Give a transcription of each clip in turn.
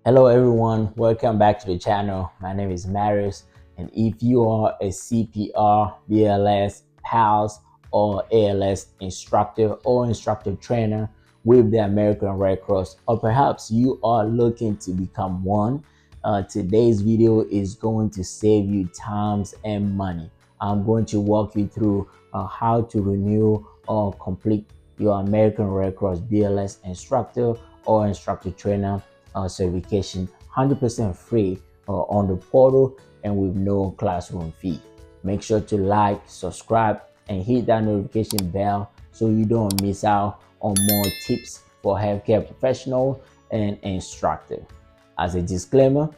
Hello everyone, welcome back to the channel. My name is Marius, and if you are a CPR, BLS, PALS, or ALS instructor or instructor trainer with the American Red Cross, or perhaps you are looking to become one, today's video is going to save you times and money. I'm going to walk you through how to renew or complete your American Red Cross BLS instructor or instructor trainer certification 100% free on the portal and with no classroom fee. Make sure to like, subscribe, and hit that notification bell so you don't miss out on more tips for healthcare professional and instructor. As a disclaimer,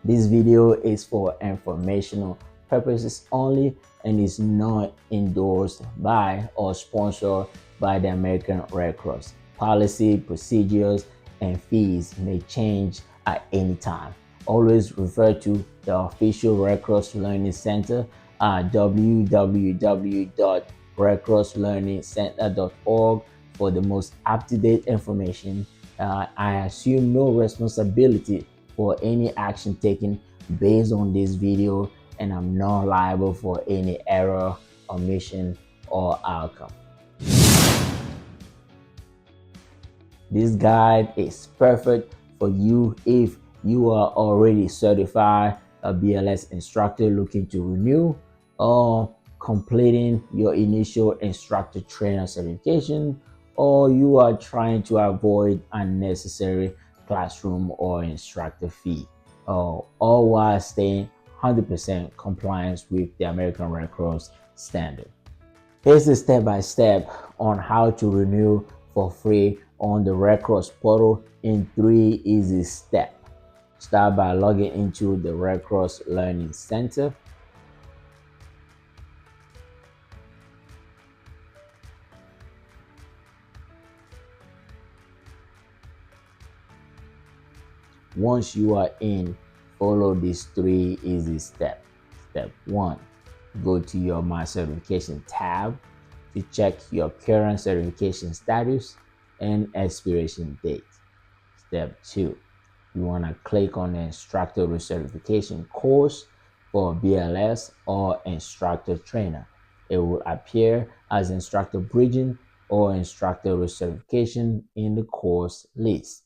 this video is for informational purposes only and is not endorsed by or sponsored by the American Red Cross. Policy, procedures, and fees may change at any time. Always refer to the official Red Cross Learning Center at www.redcrosslearningcenter.org for the most up-to-date information. I assume no responsibility for any action taken based on this video, and I'm not liable for any error, omission, or outcome. This guide is perfect for you if you are already certified a BLS instructor looking to renew or completing your initial instructor trainer certification, or you are trying to avoid unnecessary classroom or instructor fee, all while staying 100% compliance with the American Red Cross standard. Here's the step-by-step on how to renew for free on the Red Cross portal in 3 easy steps. Start by logging into the Red Cross Learning Center. Once you are in, follow these 3 easy steps. Step 1, go to your My Certification tab to check your current certification status and expiration date. Step 2, you want to click on the instructor recertification course for BLS or instructor trainer. It will appear as instructor bridging or instructor recertification in the course list.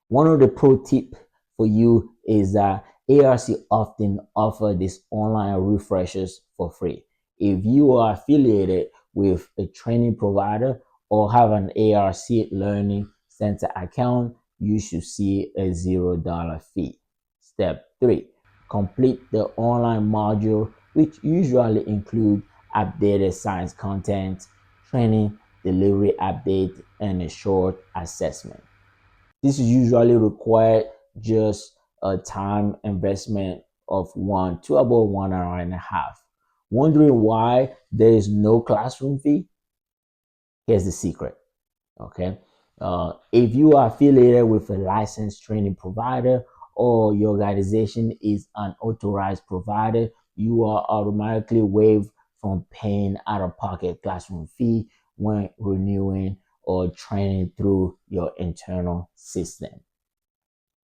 One of the pro tip for you is that ARC often offer these online refreshers for free. If you are affiliated with a training provider or have an ARC Learning Center account, you should see a $0 fee. Step 3, complete the online module, which usually include updated science content, training, delivery update, and a short assessment. This is usually required just a time investment of 1 to about 1 hour and a half. Wondering why there is no classroom fee? Here's the secret. Okay, if you are affiliated with a licensed training provider or your organization is an authorized provider, you are automatically waived from paying out-of-pocket classroom fee when renewing or training through your internal system.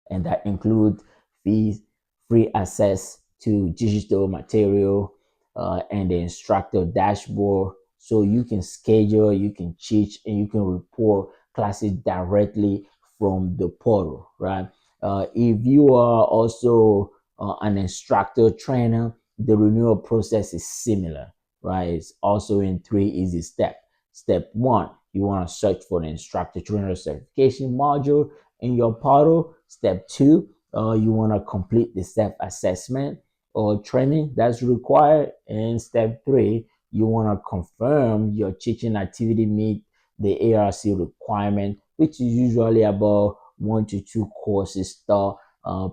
And that includes fees, free access to digital material, and the instructor dashboard, so you can schedule, you can teach, and you can report classes directly from the portal, right? If you are also an instructor trainer, the renewal process is similar, right? It's also in 3 easy steps. Step 1, you want to search for the instructor trainer certification module in your portal. Step 2, you want to complete the self-assessment or training that's required. And step 3, you want to confirm your teaching activity meet the ARC requirement, which is usually about 1 to 2 courses taught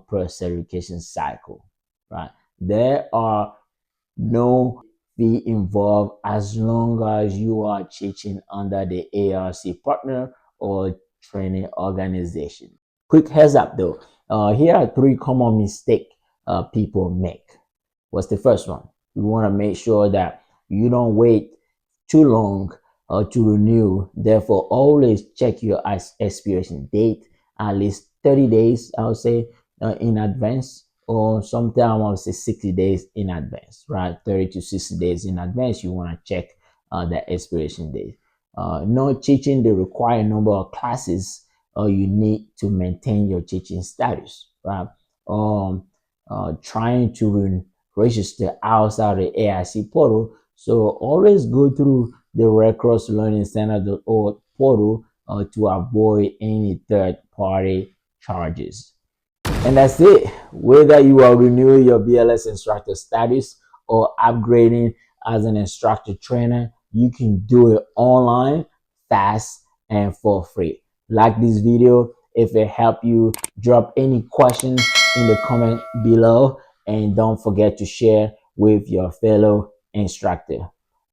per certification cycle, right? There are no fee involved as long as you are teaching under the ARC partner or training organization. Quick heads up though, here are 3 common mistakes people make. What's the first one? You want to make sure that you don't wait too long to renew. Therefore, always check your expiration date at least 30 days, I would say, in advance, or sometime I would say 60 days in advance, right? 30 to 60 days in advance, you want to check the expiration date. Not teaching the required number of classes you need to maintain your teaching status, right? Um, Trying to register outside the AIC portal. So always go through the Red Cross Learning Center.org portal to avoid any third-party charges. And that's it. Whether you are renewing your BLS instructor status or upgrading as an instructor trainer, you can do it online, fast, and for free. Like this video if it helped you. Drop any questions in the comment below, and don't forget to share with your fellow instructor.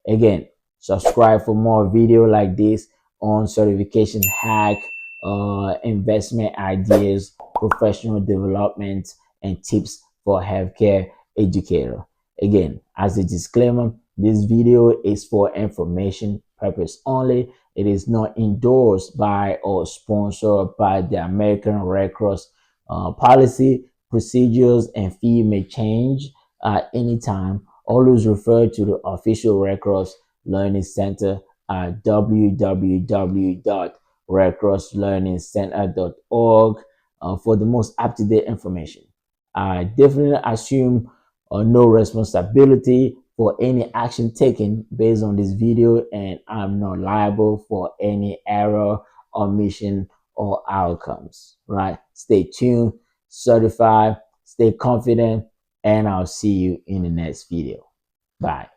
Again, subscribe for more video like this on certification hack, investment ideas, professional development, and tips for healthcare educator. Again, as a disclaimer, this video is for information purpose only. It is not endorsed by or sponsored by the American Red Cross. Policy, procedures, and fee may change at any time. Always refer to the official Red Cross Learning Center at www.redcrosslearningcenter.org for the most up-to-date information. I definitely assume no responsibility for any action taken based on this video, and I'm not liable for any error, omission, or outcomes. Right? Stay tuned, certified, stay confident, and I'll see you in the next video. Bye.